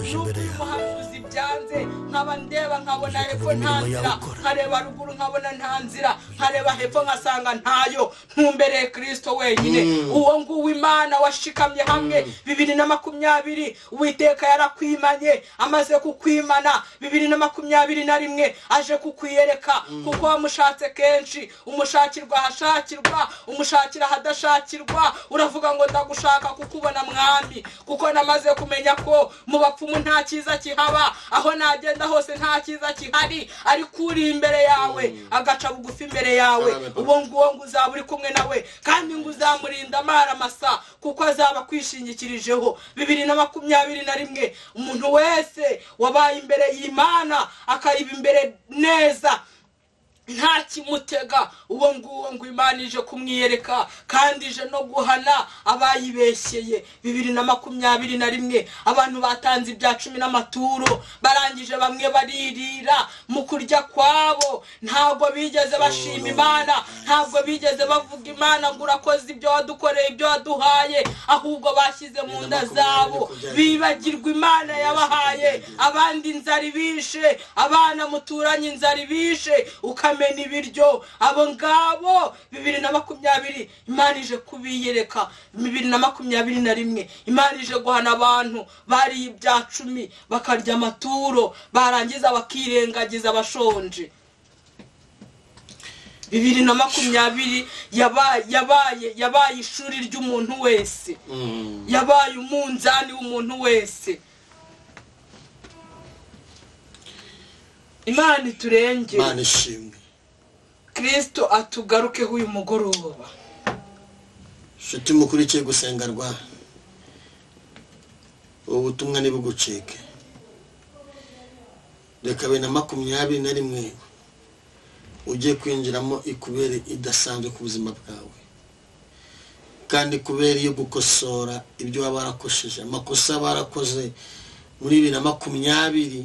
umuhanuzi byanze nkaba ndeba nkabona hepfo nta nzira nkareba ruguru nkabona nta nzira nkareba hepfo nkasanga ntayo ntumbereye Kristo wenyine uwo nguwo Imana washikamye hamwe 2020 Uwiteka yarakwimanye amaze kukwimana 2021 aje kukwiyereka kuko wamushatse kenshi umushakirwa hashakirwa umushakira hadashakirwa uravuga ngo ndagushaka kukubona mwami kuko namaze kumenya ko mu bapfumu nta cyiza kihaba aho nagenda hose nta cyiza kihari ari kuri imbere yawe agaca bugufi imbere yawe uwo nguwo nguzaba uri kumwe nawe kandi nguzamurinda amara masa kuko azaba kwishingikirijeho 2021 umuntu wese wabaye imbere y'Imana akayiba imbere neza nta kimutega uwo nguwo ngo Imana ije kumwiyereka kandi ije no guhana abayibeshyeye 2021 abantu batanze ibya 10 n'amaturo barangije bamwe baririra mu kurya kwabo ntabwo bigeze bashima Imana ntabwo bigeze bavuga Imana ngo urakoze ibyo wadukoreye ibyo waduhaye ahubwo bashyize mu nda zabo bibagirwa Imana yabahaye abandi inzara ibishe abana muturanye inzara ibishe ukamena ibiryo abo ngabo 2020 Imana ije kubiyereka 2021 Imana ije guhana abantu bari ibya 10 bakarya amaturo barangiza bakirengagiza abashonje 2020 yabaye ishuri ry'umuntu wese yabaye umunzani w'umuntu wese Imana iturenge Imana ishimwe Kristo atugarukeho uyu mugoroba shuti mukurikiye gusengerwa ubutumwa nibugucike reka 2021 ugiye kwinjiramo ikubere idasanzwe ku buzima bwawe kandi kubera iyo gukosora ibyo wabarakosheje amakosa barakoze muri 2020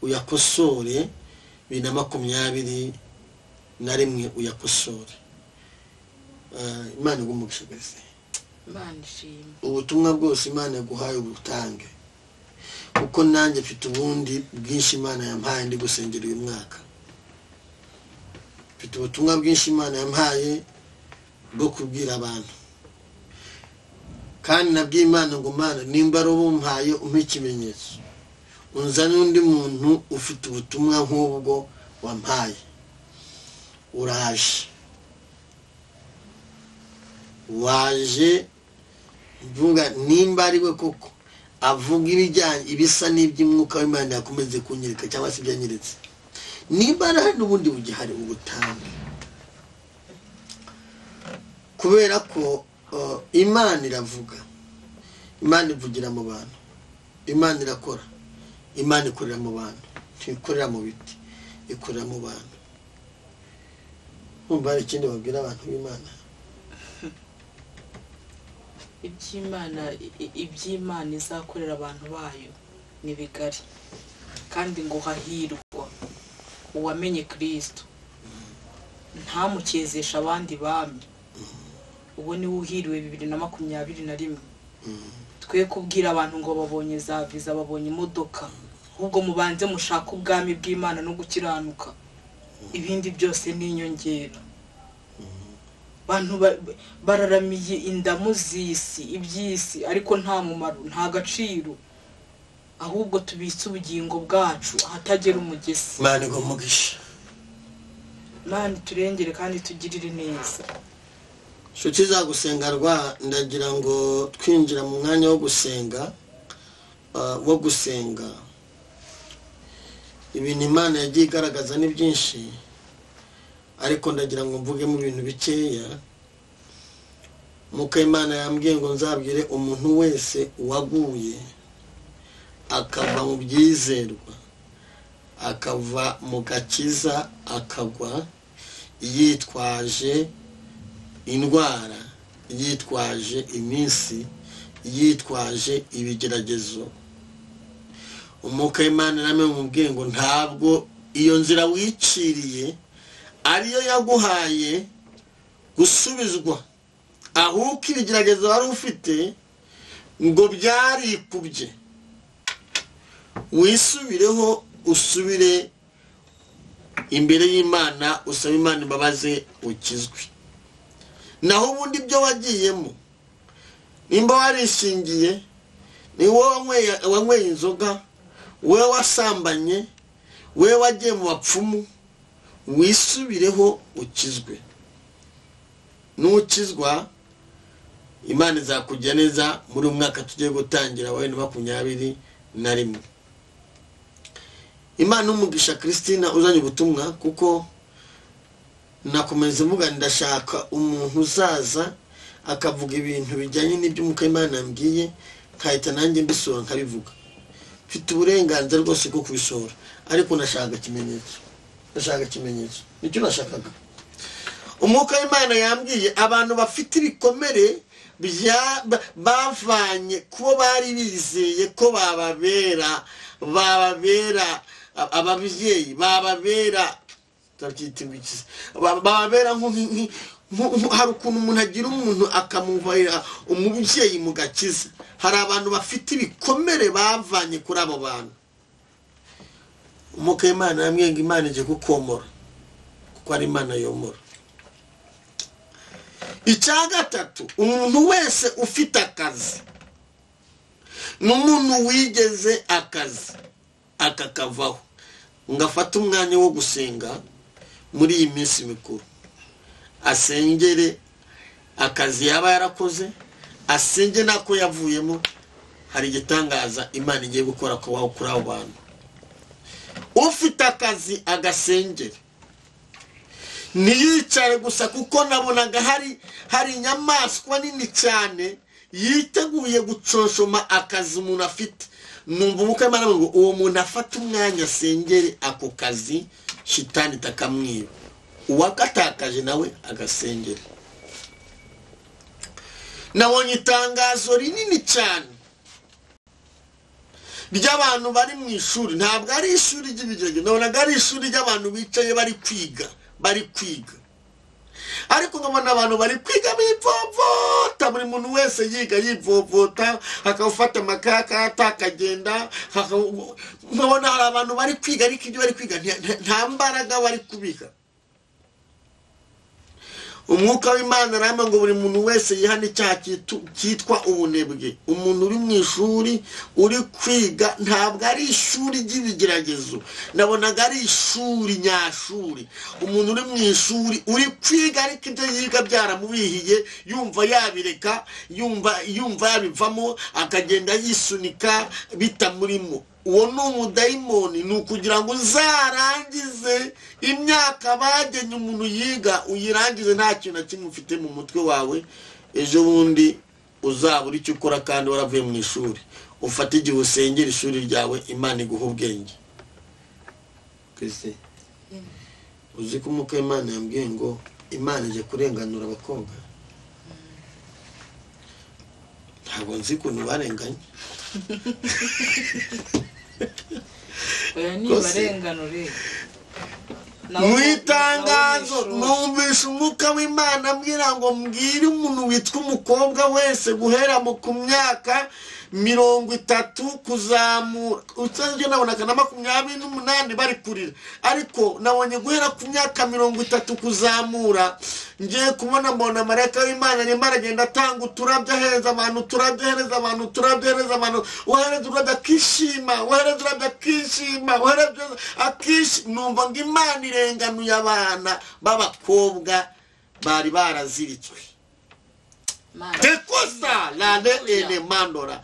uyakosore 2021 uyakosore Imana igumugishagize Imana ishimwe ubutumwa bwose Imana yaguhaye ubutange kuko nanjye mfite ubundi bwinshi Imana yampaye ndi gusengera uyu mwaka mfite ubutumwa bwinshi Imana yampaye bwo kubwira abantu kandi nabwiye Imana ngo Mana nimba ari ubumpaye umpe ikimenyetso unzane undi muntu ufite ubutumwa nk'ubwo wampaye uraje waje mvuga nimba ari we koko avuga ibijyanye ibisa n'iby'umwuka w'Imana yakomeze kunyereka cyangwa se byanyeretse nimba ari n'ubundi bugihari ubutanga kubera ko Imana iravuga Imana ivugira mu bantu Imana irakora Imana ikorera mu bantu ntikorera mu biti ikorera mu bantu umva ikindi babwira abantu b'Imana iby'Imana izakorera abantu bayo ni bigari kandi ngo hahirwa uwamenye Kristo ntamukezesha abandi bami ubu ni uhiriwe 2021 twe kubwira abantu ngo babonye za visa babonye imodoka ahubwo mubanze mushaka ubwami bw'Imana no gukiranuka ibindi byose ni inyongera bantu bararamiye indamu z'isi iby'isi ariko nta mumaro nta gaciro ahubwo tubitse ubugingo bwacu ahatagera umugesi Imana igumugisha Imana turengere kandi tugirire neza shuti za gusengerwa ndagira ngo twinjira mu mwanya wo gusenga ibintu Imana yagiye igaragaza ni byinshi ariko ndagira ngo mvuge mu bintu bikeya muka Imana yambwiye ngo nzabwire umuntu wese waguye akava mu byizerwa akava mu gakiza akagwa yitwaje indwara yitwaje iminsi yitwaje ibigeragezo umuka Imana namwe mubwiye ngo ntabwo iyo nzira wiciriye ariyo yaguhaye gusubizwa ahubwo ibigeragezo wari ufite ngo byarikubye wisubireho usubire imbere y'Imana usaba Imana imbabazi ukizwe. Naho ubundi byo wagiyemo nimba warishingiye ni wowe wanyweye inzoga, wewe wasambanye, wewe wagiye mu bapfumu, wisubireho ukizwe. Nukizwa Imana izakujya neza muri umwaka tugiye gutangira wa 2021. Imana umugisha Christina uzanye ubutumwa, kuko nakomeza mvuga ndashaka umuntu uzaza akavuga ibintu bijyanye n'ibyo umuka Imana yambwiye, kahita nanjye mbisora nkabivuga. Mfite uburenganzira rwose bwo kubisora, ariko nashaka ikimenyetso. Nicyo nashakaga. Umuka Imana yambwiye abantu bafite ibikomere bavanye kubo bari bizeye ko bababera ababyeyi, bababera hari ukuntu umuntu agira umuntu akamuvira umubyeyi mu gakiza. Hari abantu bafite ibikomere bavanye kuri abo bantu. Umuka Imana yambwiye ngo Imana ije gukomora, kuko ari Imana yomora. Icya gatatu, umuntu wese ufite akazi n'umuntu wigeze akazi akakavaho, ngafata umwanya wo gusenga muri iyi minsi mikuru, asengere akazi yaba yarakoze, asenge nako yavuyemo. Hari igitangaza Imana igiye gukora kuri abo bantu. Ufite akazi agasengere, niyicare gusa, kuko nabonaga hari inyamaswa nini cyane yiteguye gucoshoma akazi umuntu afite. Numva umuka Imana ngo uwo muntu afata umwanya asengere ako kazi, shitani takamwiba. Uwakatakaje nawe agasengere. Nabonye itangazo rinini cyane ry'abantu bari mu ishuri. Ntabwo ari ishuri ry'ibigeragezo, nabonaga ari ishuri ry'abantu bicaye bari kwiga. Ariko nkabona abantu bari kwiga bivovota, buri muntu wese yiga yivovota, akafata amakaka akagenda. Nkabona hari abantu bari kwiga, ariko ibyo bari kwiga nta mbaraga bari kubika. Umwuka w'Imana aramba ngo buri muntu wese yihane icyaha cyitwa ubunebwe. Umuntu uri mu ishuri uri kwiga, ntabwo ari ishuri ry'ibigeragezo, nabonaga ari ishuri nyashuri. Umuntu uri mu ishuri uri kwiga, ariko ibyo yiga byaramubihiye, yumva yabireka, yumva yabivamo, akagenda yisunika bitamurimo. Uwo ni umudayimoni. Ni ukugira ngo uzarangize imyaka bagenye umuntu yiga, uyirangize nta kintu na kimwe ufite mu mutwe wawe. Ejo bundi uzabura icyo ukora kandi waravuye mu ishuri. Ufate igihe usengera ishuri ryawe, Imana iguha ubwenge. Kristo, uzi ko umuka Imana yambwiye ngo Imana ije kurenganura abakobwa. Ntabwo nzi ukuntu barenganye. Oya ni barenganure. Mwitangazo numvisha umuka w'Imana ambwira ngo mbwire umuntu witwa umukobwa wese guhera mu kumyaka 30 kuzamura. Usanzwe nabonaga na 28 bari kurira, ariko nabonye guhera ku myaka 30 kuzamura. Ngiye kubona mbona marayika w'Imana arimo aragenda atanga uturabyo, ahereza abantu uturabyo, uhereza urabyo akishima, numva ngo Imana irenganuye abana b'abakobwa bari baraziritswe. Tekosa lale ene mandora.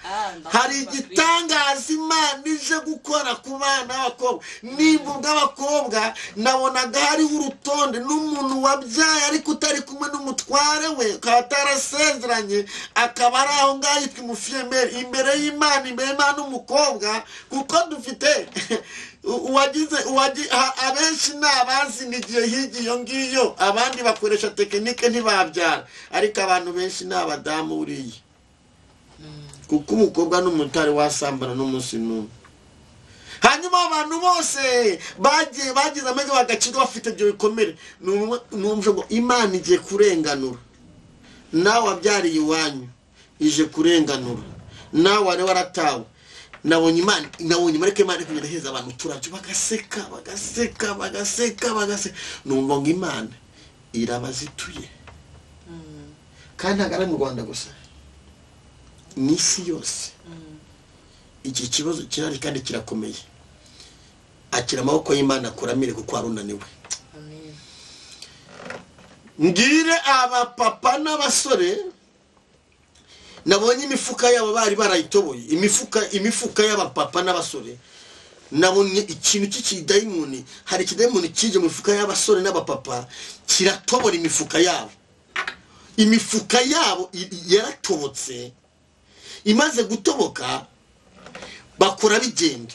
Hari igitangaza Imana ije gukora ku bana b'abakobwa. Nimba bw'abakobwa nabonaga hariho urutonde n'umuntu wabyaye ariko utari kumwe n'umutware we, katarasezeranye, akaba ari aho ngaho yitwa umufiyemeri imbere y'Imana n'umukobwa. Kuko dufite abenshi n'abazi n'igihe higiye ngiyo, abandi bakoresha tekinike ntibabyara, ariko abantu benshi n'abadamu uriye. Kuko umukobwa n'umutari wasambana n'umunsi n'umwe. Hanyuma abantu bose bagize ameze bagacika bafite ibyo bikomere. Numva ngo Imana igiye kurenganura. Nawe wabyariye iwanyu ije kurenganura. Nawe wari waratawe. nabonye mareke Imana kugenda heza abantu turabyo bagaseka numva ngo Imana irabazituye kandi ntabwo ari mu Rwanda gusa n'isi yose iki kibazo kirari kandi kirakomeye akira amaboko y'Imana akuramire kuko arunaniwe ngire aba papa n'abasore nabonye imifuka yabo bari barayitoboye imifuka y'aba papa n'abasore nabonye ikintu cy'ikidayimoni hari ikidayimoni kije mu mifuka y'abasore n'abapapa kiratobora imifuka yabo yaratobotse imaze gutoboka bakora bigenda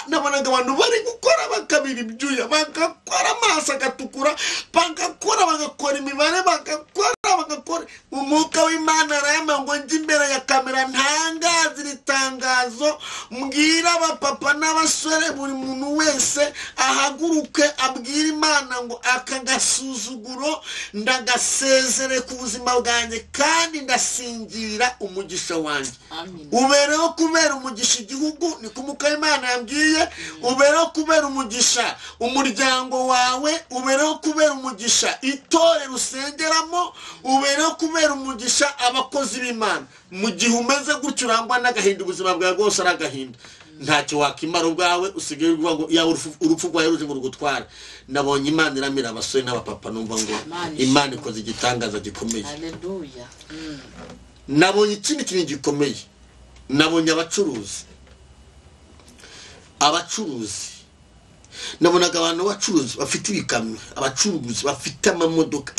nabonaga abantu bari gukora bakabira ibyuya bagakora amaso agatukura bagakora imibare bagakora umwuka w'Imana arayama ngo njye imbere ya kamera ntangaza iri tangazo mbwira abapapa n'abasore buri muntu wese ahaguruke abwira Imana ngo aka gasuzuguro ndagasezere ku buzima bwanjye kandi ndasingira umugisha wanjye ubereho kubera umugisha igihugu ni kumuka Imana yambwiye ubereho kubera umugisha umuryango wawe ubereho kubera umugisha itorero usengeramo ubereho kubera umugisha abakozi b'Imana mu gihe umeze gutyo urangwa n'agahinda ubuzima bwawe bwose ari agahinda ntacyo wakimara ubwawe usigaye uvuga ngo ya urupfu rwawe ruje ngo rugutware nabonye Imana iramira abasore n'abapapa numva ngo Imana ikoze igitangaza gikomeye haleluya nabonye ikindi kintu gikomeye nabonye abacuruzi nabonaga abantu bacuruzi bafite ibikamyo abacuruzi bafite amamodoka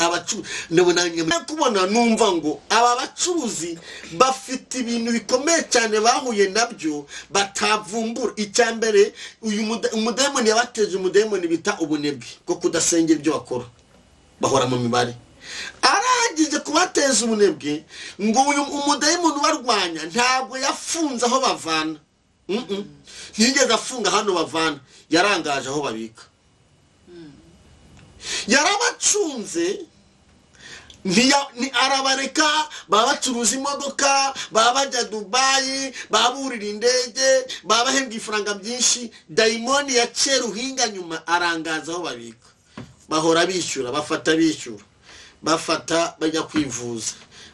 nabona kubona numva ngo aba bacuruzi bafite ibintu bikomeye cyane bahuye nabyo batavumbura icyambere uyu umudayimoni yabateje umudayimoni bita ubunebwe bwo kudasengera ibyo bakora bahora mu mibare arangije kubateza ubunebwe ngo uyu umudayimoni barwanya ntabwo yafunze aho bavana ntiyigeze afunga hano bavana yarangaje aho babika yarabacunze ni arabareka babacuruza imodoka babajya Dubai baburira indege babahembwa ifaranga byinshi dayimoni ya Ceruhinga nyuma arangaza aho babika bahora bishyura bafata bajya kwivuza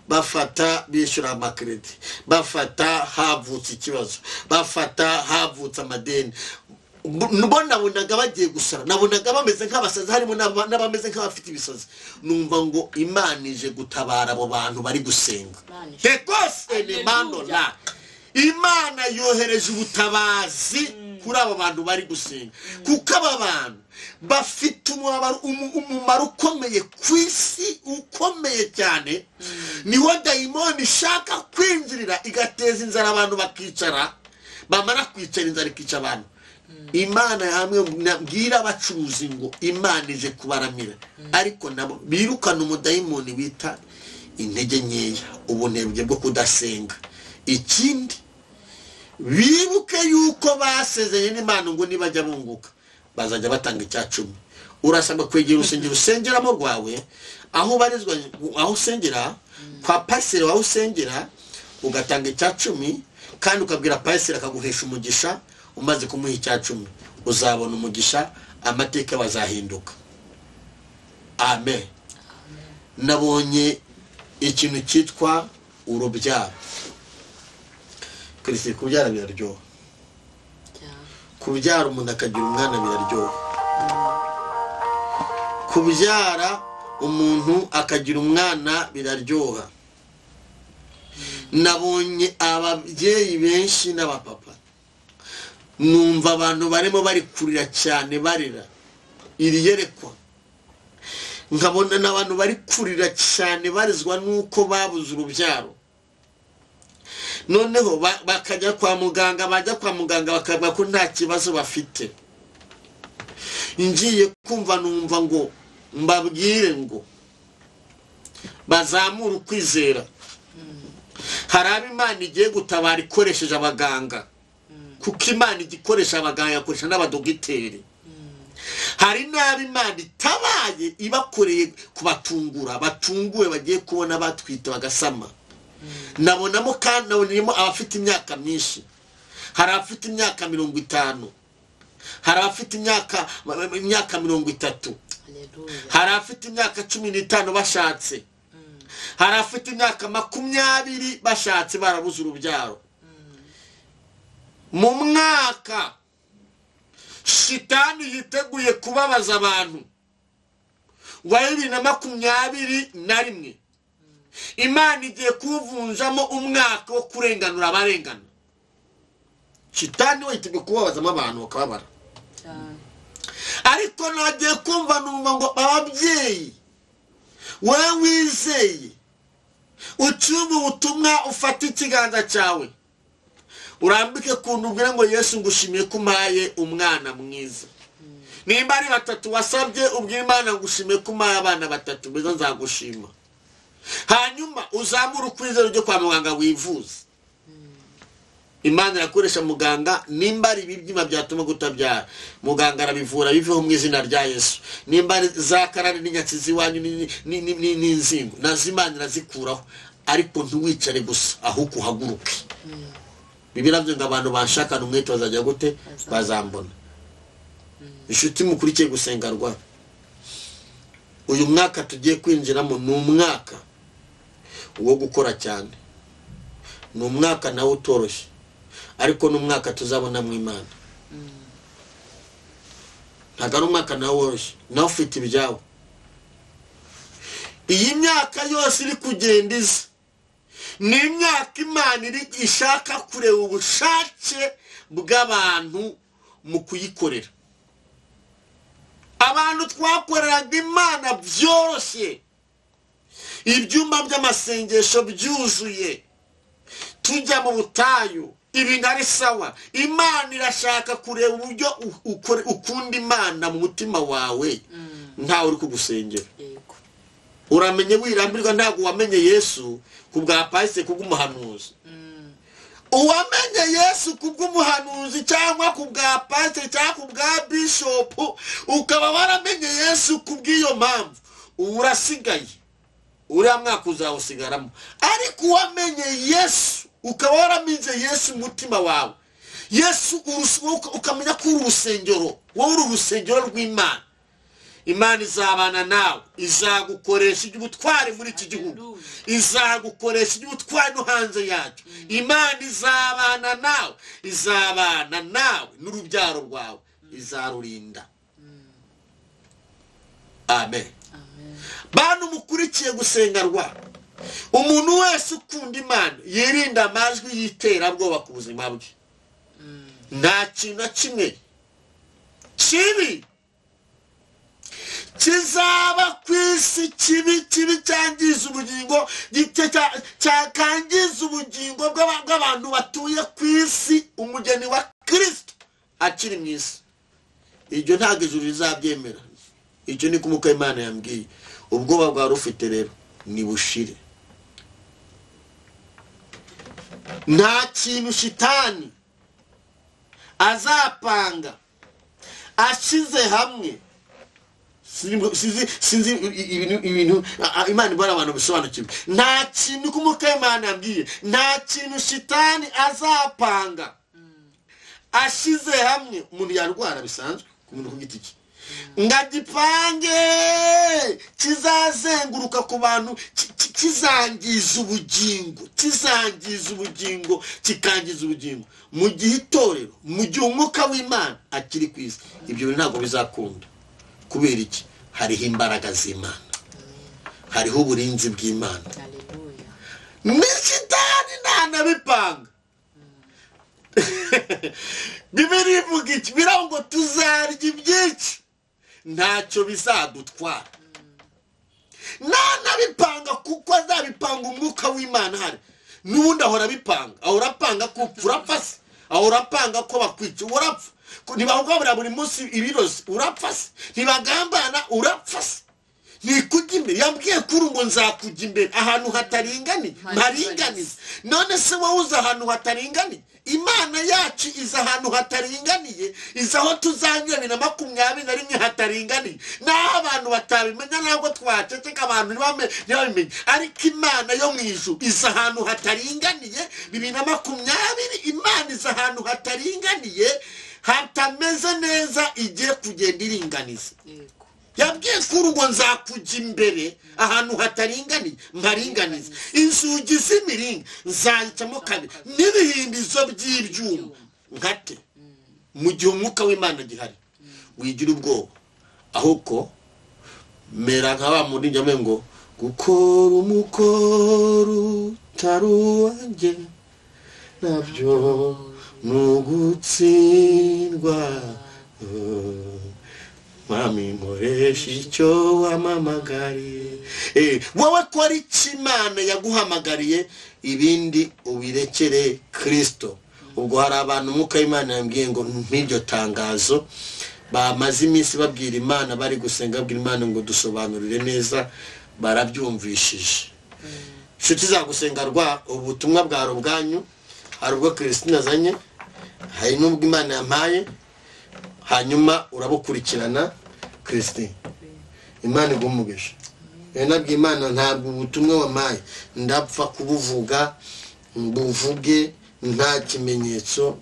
bafata bishyura amakredi bafata havutse ikibazo bafata havutse amadeni nabonaga bagiye gusara nabonaga bameze nk'abasazi harimo n'abameze nk'abafite ibisazi numva ngo Imana ije gutabara abo bantu bari gusenga tekose ni mandola Imana yohereje ubutabazi kuri abo bantu bari gusenga kuko aba bantu bafite umumaro ukomeye ku isi ukomeye cyane niho dayimoni ishaka kwinjirira igateza inzara abantu bakicara bamara kwicara inzara ikica abantu Imana hamwe nabwira abacuruzi ngo Imana ije kubaramira ariko nabo birukana umudayimoni bita intege nkeya ubunebwe bwo kudasenga ikindi bibuke yuko basezeye n'Imana ngo nibajya bunguka bazajya batanga icyacumi urasabwa kwegera urusengero usengeramo rwawe aho barizwa aho usengera kwa pasire waho usengera ugatanga icyacumi kandi ukabwira pasire akaguhesha umugisha umaze kumuha icyacumi uzabona umugisha amateka bazahinduka amen nabonye ikintu cyitwa urubyaro Kristo kubyara biraryoha kubyara umuntu akagira umwana biraryoha kubyara umuntu akagira umwana biraryoha nabonye ababyeyi benshi n'abapapa numva abantu barimo bari kurira cyane barira iri yerekwa nkabona n'abantu bari kurira cyane barizwa nuko babuze urubyaro noneho bakajya kwa muganga bakavuga ko nta kibazo bafite ngiye kumva numva ngo mbabwire ngo bazamura ukwizera hari Imana igiye gutabara ikoresheje abaganga kuko Imana igikoresha abaganga yakoresha n'abadogiteri hari Imana itabaye ibakoreye kubatungura batunguwe bagiye kubona batwita bagasama nabonamo kandi nabonemo abafite imyaka myinshi. Hari abafite imyaka 50, hari abafite imyaka 30, hari abafite imyaka 15 bashatse, hari abafite imyaka 20 bashatse barabuze urubyaro. Mu mwaka Shitani yiteguye kubabaza abantu wa 2021, Imana igiye kuvunjamo umwaka wo kurenganura abarengana. Shitani we yiteguye kubabazamo abantu bakababara. Ariko nagiye kumva numva ngo ababyeyi we wizeye ucyume ubutumwa ufata ikiganza cyawe urambike kunubwira ngo Yesu ngushimiye kumaye umwana mwiza. Nimba ari 3 wasabye ubwira Imana ngushimiye kumaye abana 3 bezo nzagushima. Hanyuma uzamura ukwizera ryo kwa muganga wivuza. Imana yakoresha muganga nimba ari ibibyima byatuma gutabyara muganga arabivura biveho mu izina rya Yesu. Nimba ari za karani n'inyakizi wanyu n'inzingo nazimana nazikuraho, ariko ntuwicare gusa aho kuhaguruke. Bibiravyo ngo abantu banshakana umwete bazajya gute bazambona. Inshuti mukurikiye gusenga rwa uyu mwaka tugiye kwinjiramo ni umwaka wo gukora cyane, ni umwaka nawe utoroshye, ariko ni umwaka tuzabona mu Imana. Ntago ari umwaka nawe woroshye, nawe ufite ibyawe. Iyi myaka yose iri kugenda iza ni imyaka Imana iri ishaka kureba ubushake bw'abantu mu kuyikorera. Abantu twakoreraga Imana byoroshye, ibyuma by'amasengesho byuzuye, tujya mu butayu ibintu ari sawa. Imana irashaka kureba uburyo ukunda Imana mu mutima wawe ntawe uri kugusengera. Uramenye wirambirwa ntago wamenye Yesu kubwa pastor kubw'umuhanuzi. Uwamenye Yesu kubw'umuhanuzi cyangwa kubwa pastor cyangwa kubwa bishop ukaba waramenye Yesu kubw'iyo mpamvu urasigaye, uriya mwaka uzawusigaramo. Ariko uwamenye Yesu ukaba waramize Yesu umutima wawe, Yesu ukamenya ko uri urusengero, wowe uri urusengero rw'Imana. Imana izabana nawe, izagukoresha ubutware muri iki gihugu, izagukoresha ubutware no hanze yacyo. Imana izabana nawe, izabana nawe n'urubyaro rwawe, izarurinda. Amen. Bantu mukurikiye gusenga rwa umuntu wese ukunda Imana yirinda amajwi y'iterabwoba ku buzima bwe. Nta kintu kimwe kibi kizaba kwisi kibi cyangiza ubugingo cyakangiza ubugingo bw'abantu batuye kwisi umugeni wa Kristo akiri mu isi. Iryo ntabwo ijuru rizabyemera. Icyo ni kumuka Imana yambwiye. Ubwoba bwa rufite rero ni bushire. Nta kintu Shitani azapanga ashize hamwe. Sinzi ibintu Imana ibara abantu bisobanukirwe. Nta kintu kumuka Imana yambwiye, nta kintu Shitani azapanga ashize hamwe. Umuntu yarwara bisanzwe ku muntu ku giti cye, ngagipange kizazenguruka ku bantu kizangiza ubugingo, kikangiza ubugingo. Mu gihe itorero, mu gihe umwuka w'Imana akiri kwisi, ibyo bintu ntabwo bizakunda. Kubera iki? Hariho imbaraga z'Imana, hariho uburinzi bw'Imana. Shitani ntanabipanga. Bibiri ivuga iki? Biravuga ngo tuzarya ibyinshi ntacyo bizadutwara. Ntanabipanga kuko azabipanga umwuka w'Imana hari. N'ubundi ahora bipanga, ahora apanga ko urapfa se, ahora apanga ko bakwica urapfa. Ntibahugabura buri munsi ibirozi urapfa se, ntibagambana urapfa se. nikujya imbere, yambwiye kuri ngo nzakujya imbere ahantu hataringaniye mparinganize. None se wowe uza ahantu hataringaniye? Imana yacu iza ahantu hataringaniye, iza aho tuzanyura 2021 hataringaniye. Naho abantu batabimenya ntabwo twaceceka, abantu ntibamenye, ariko Imana yo mu ijuru iza ahantu hataringaniye. 2020 Imana iza ahantu hataringaniye, hatameze neza, igiye kugenda iringaniza. Yabwiye kuri ngo nzakujya imbere ahantu hataringaniye mparinganiza. Inzugi z'imiringa nzahitamo kabiri, n'ibihimbizo by'ibyuma nkate. Mu gihe umwuka w'Imana gihari wigira ubwoba, ahubwo mera nka wa muri njyame ngo gukora umukoro utari uwanjye nabyo nugutsindwa. Mami nkoresha icyo wamamagariye. Wowe ko ari Imana yaguhamagariye, ibindi ubirekere Kristo. Ubwo hari abantu umwuka w'Imana yambwiye ngo nk'iryo tangazo bamaze iminsi babwira Imana, bari gusenga babwira Imana ngo dusobanurire neza, barabyumvishije. Nshuti za gusenga rwa ubutumwa bwa rubwanyu, hari ubwo Christine azanye, hari n'ubwo Imana yampaye, hanyuma urabukurikirana. Christine, Imana igumugisha. Nabwiye Imana ntabwo ubutumwa wampaye ndapfa kubuvuga, mbuvuge nta kimenyetso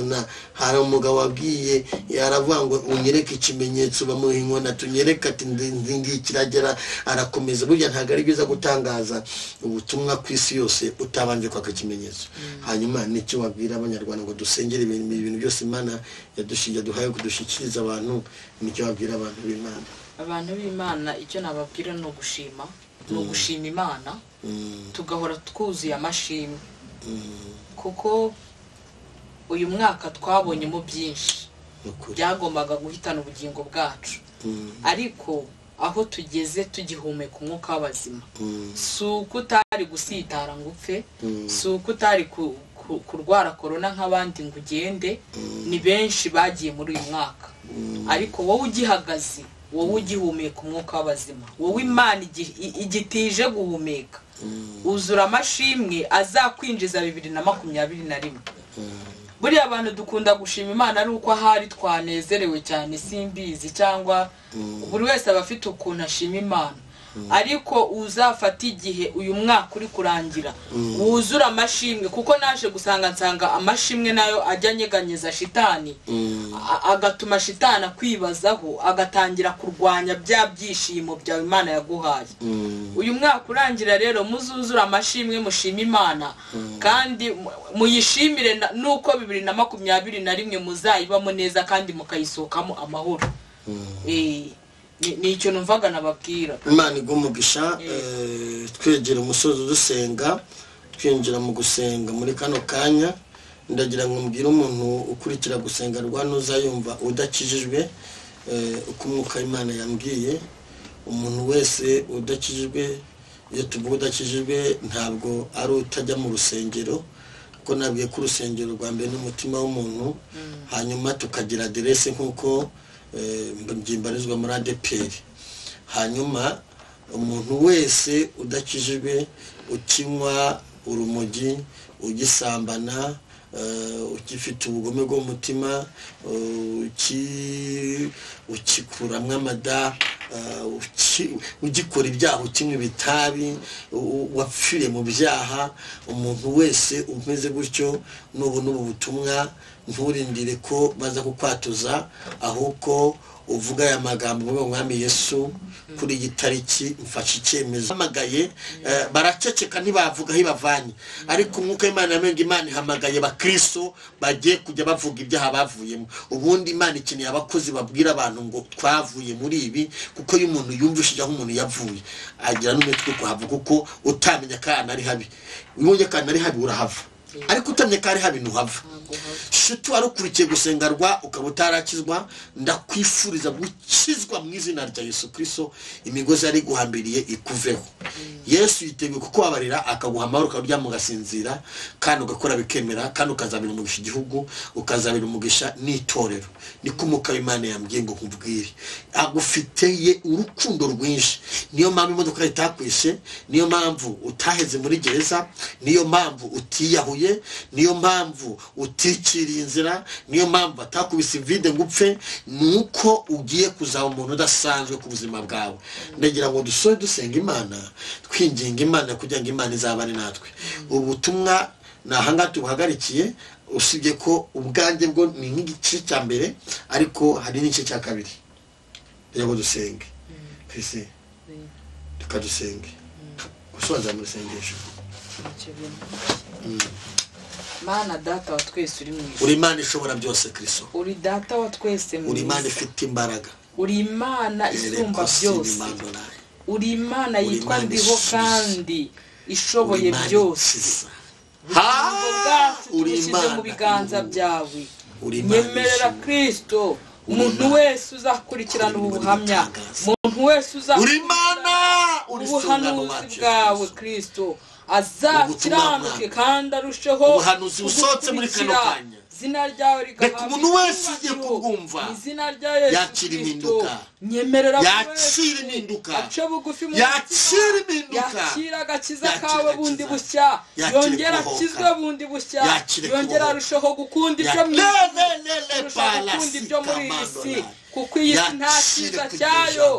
na. Hari umugabo wabwiye, yaravuga ngo unyereke ikimenyetso, bamuha inkona, tunyereka ati ndi kiragera, arakomeza. Burya ntabwo ari byiza gutangaza ubutumwa ku isi yose utabanje kwaka ikimenyetso. Hanyuma nicyo wabwira abanyarwanda ngo dusengere ibintu byose Imana yaduhaye kudushikiriza abantu, nicyo wabwira abantu b'Imana. Abantu b'Imana icyo nababwira no gushima, no gushima Imana, tugahora twuzuye amashimwe, kuko uyu mwaka twabonyemo byinshi byagombaga guhitana ubugingo bwacu, ariko aho tugeze tugihumeka umwuka w'abazima, si uko utari gusitara ngo upfe, si uko utari kurwara korona nk'abandi ngo ugende. Ni benshi bagiye muri uyu mwaka, ariko wowe ugihagaze, wowe ugihumeka umwuka w'abazima, wowe Imana igitije guhumeka, uzura amashimwe azakwinjiza 2021. Buriya abantu dukunda gushima Imana ari uko ahari twanezerewe cyane, simbizi, cyangwa buri wese aba afite ukuntu ashima Imana. Ariko uzafata igihe uyu mwaka uri kurangira wuzura amashimwe, kuko naje gusanga nsanga amashimwe nayo ajya nyeganyeza shitani, agatuma shitani akwibazaho, agatangira kurwanya bya byishimo bya Imana yaguhaye. Uyu mwaka urangira rero muzuzura amashimwe, mushima Imana, kandi muyishimire nuko 2021 muzayibamo neza kandi mukayisohokamo amahoro. Ni icyo numvaga nababwira. Imana igumugisha. Twegera umusozi dusenga, twinjira mu gusenga muri kano kanya. Ndagira ngo mbwire umuntu ukurikira gusenga rwa nuzayumva udakijijwe, uko umwuka w'Imana yambwiye. Umuntu wese udakijijwe, iyo tuvuga udakijijwe ntabwo ari utajya mu rusengero, kuko nabwiye ko urusengero rwa mbere n'umutima w'umuntu, hanyuma tukagira adresse nk'uko mbimbarizwa muri ADPR. Hanyuma umuntu wese udakijijwe, ukinywa urumogi, ugisambana, ukifite ubugome bw'umutima, ukikuramwe amada, ugikora ibyaha, ukinywa ibitabi, wapfiriye mu byaha, umuntu wese umeze gutyo, n'ubu butumwa nturindire ko baza kukwatuza, ahubwo uvuga aya magambo ngo Mwami Yesu kuri iyi tariki mfashe icyemezo. Hamagaye baraceceka ntibavuga hibavanye, ariko umwuka w'Imana yamenga Imana ihamagaye bakristo bagiye kujya bavuga ibyaha bavuyemo. Ubundi Imana ikeneye abakozi babwira abantu ngo twavuye muri ibi, kuko iyo umuntu yumvishije aho umuntu yavuye agira n'umutwe kuhava, kuko utamenya kana ari habi. Uyonye kana ari habi urahava. ariko utamye kari habintu hava shuti warukurikiye gusengarwa ukaba utarakizwa ndakwifuriza gukizwa mu izina rya Yesu Kristo imigozi yari guhambiriye ikuveho Yesu yiteguye kukubabarira akaguha amahoro ukarya mugasinzira kandi ugakora bikemera kandi ukazabira umugisha igihugu ukazabira umugisha n'itorero niko umuka w'Imana yambwiye ngo nkubwire agufiteye urukundo rwinshi niyo mpamvu imodoka itakwishe niyo mpamvu utaheze muri gereza niyo mpamvu utiyahuye niyo mpamvu utikiriye inzira niyo mpamvu atakubise vide ngupfe nuko ugiye kuzaba umuntu udasanzwe ku buzima bwawe ndagira ngo dusoje dusenga Imana twinginga Imana kugira ngo Imana izabane natwe ubutumwa nahanga tubuhagarikiye usibye ko ubwanjye bwo ni nk'igice cya mbere ariko hari n'igice cya kabiri rero dusenge Kristo tukadusenge gusoza muri sengesho Mana data wa twese uri mwiza uri Imana ishobora byose Kristo uri data wa twese mwiza uri Imana ifite imbaraga uri Imana isumba byose uri Imana yitwa ndiho kandi ishoboye byose uri Imana mu biganza byawe nyemerera Kristo umuntu wese uzakurikirana ubu buhamya umuntu wese uri Imana uri ubuhanuzi bwawe Kristo azakiranuke kandi arusheho ubuhanuzi busotse muri kano kanya izina ryawe reka umuntu wese ugiye kubwumva izina rya Yesu yakira impinduka nyemerera yakira impinduka ace bugufi mu yakira impinduka yakira agakiza kawe bundi bushya yongera akizwe bundi bushya yongera arusheho gukunda ibyo muri iyi si kuko iyi si nta cyiza cyayo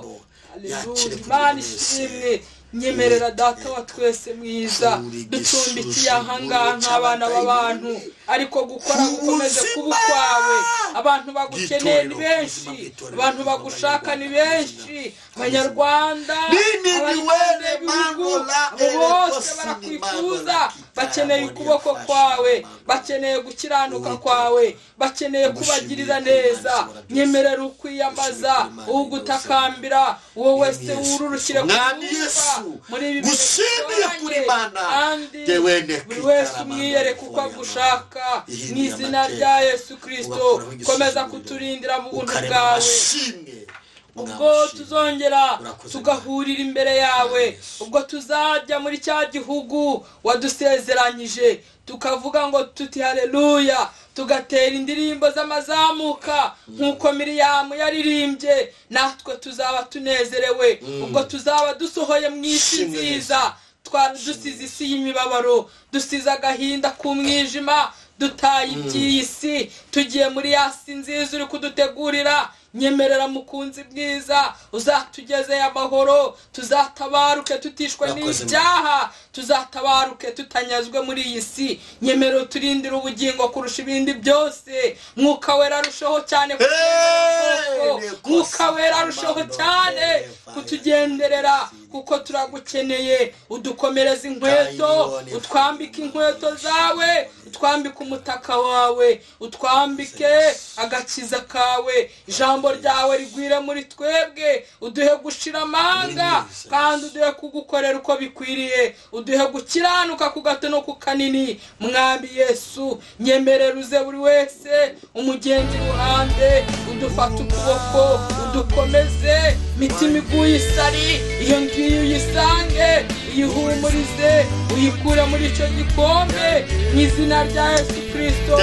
haleluya Imana ishimwe nyemerera data wa twese mwiza ducumbikiye ahangaha nk'abana b'abantu ariko gukora gukomeze kuba kwawe abantu bagukeneye ni benshi abantu bagushaka ni benshi abanyarwanda abanyarwanda bose barakwifuza bakeneye ukuboko kwawe bakeneye gukiranuka kwawe bakeneye kubagirira neza nyemerera ukwiyambaza ugutakambira uwo wese wururukire muri ibi gushimiye kuri Mana buri wese umwiyereka uko agushaka mu izina rya Yesu Kristo komeza kuturindira mu buntu bwawe ubwo tuzongera tugahurira imbere yawe ubwo tuzajya muri cya gihugu wadusezeranyije tukavuga ngo tuti haleluya tugatera indirimbo z'amazamuka nkuko Miriyamu yaririmbye natwe tuzaba tunezerewe ubwo tuzaba dusohoye mu isi nziza dusize isi y'imibabaro dusize agahinda k'umwijima dutaye iby'iyi si tugiye muri ya si nziza uri kudutegurira nyemerera mukunzi bwiza uzatugeze amahoro tuzatabaruke tutishwe n'ibyaha tuzatabaruke tutanyazwe muri iyi si nyemerera turindira ubugingo kurusha ibindi byose mwuka wera arushaho cyane mwuka wera arushaho cyane kutugenderera kuko turagukeneye udukomereza inkweto utwambike inkweto zawe utwambike umutaka wawe utwambike agakiza kawe ijambo ryawe rigwire muri twebwe uduhe gushira amanga kandi uduhe kugukorera uko bikwiriye uduhe gukiranuka ku gato no ku kanini mwami Yesu nyemerera uze buri wese umugenzi ruhande udufata ukuboko udukomeze mitima iguye isari iyo ngiyo uyisange uyihumurize uyikure muri icyo gikombe mu izina rya Yesu Kristo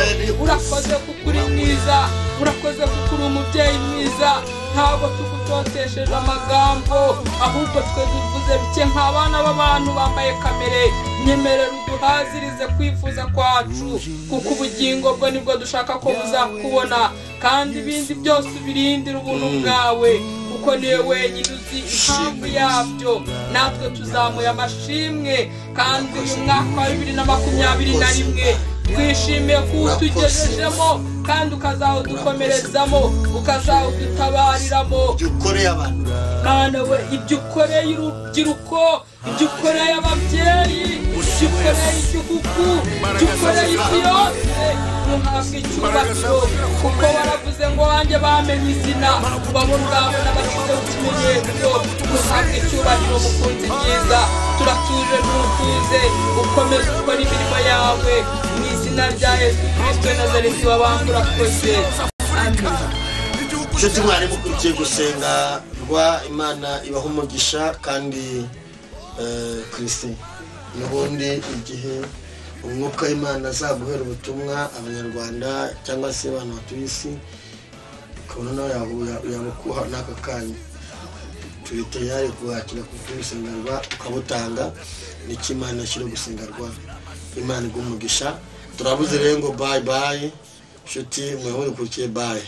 urakoze kuko uri mwiza urakoze kuko uri umubyeyi mwiza ntabwo tugutotesheje amagambo ahubwo twe duvuze bike nk'abana b'abantu bambaye kamere nyemerera uduhazirize kwifuza kwacu kuko ubugingo bwo nibwo dushaka ko buzakubona kandi ibindi byose ubirindira ubuntu bwawe kuko niwe wenyine uzi impamvu yabyo natwe tuzamuye amashimwe kandi uyu mwaka wa 2021 twishimiye kuwutugejejemo kandi ukazawudukomerezamo ukazawudutabariramo ukoreye abantu Mana we ibyo ukoreye urubyiruko ibyo ukoreye ababyeyi ibyo ukoreye igihugu ibyo ukoreye isi yose ntuhabwe icyubahiro kuko waravuze ngo wanjye bamenye izina babo ubwabo n'abashyizeho ikimenyetso ntuhabwe icyubahiro mukunzi myiza turatuje ntutuze ukomeze ukora imirimo yawe mu izina rya Yesu Kristo Nazareti wabambura kose amen. Nshuti mwari mukurikiye gusenga rwa Imana ibaha umugisha kandi Kristo n'ubundi igihe umwuka w'Imana azaguhera ubutumwa abanyarwanda cyangwa se abantu batuye isi ukabona nawe yabukuha n'aka kanya turi tayari kuhakira kugusengerwa ukabutanga n'icyo Imana ashyira gusengerwa Imana iguha umugisha turabuze rero ngo bye bye nshuti mwe mukurikiye bye.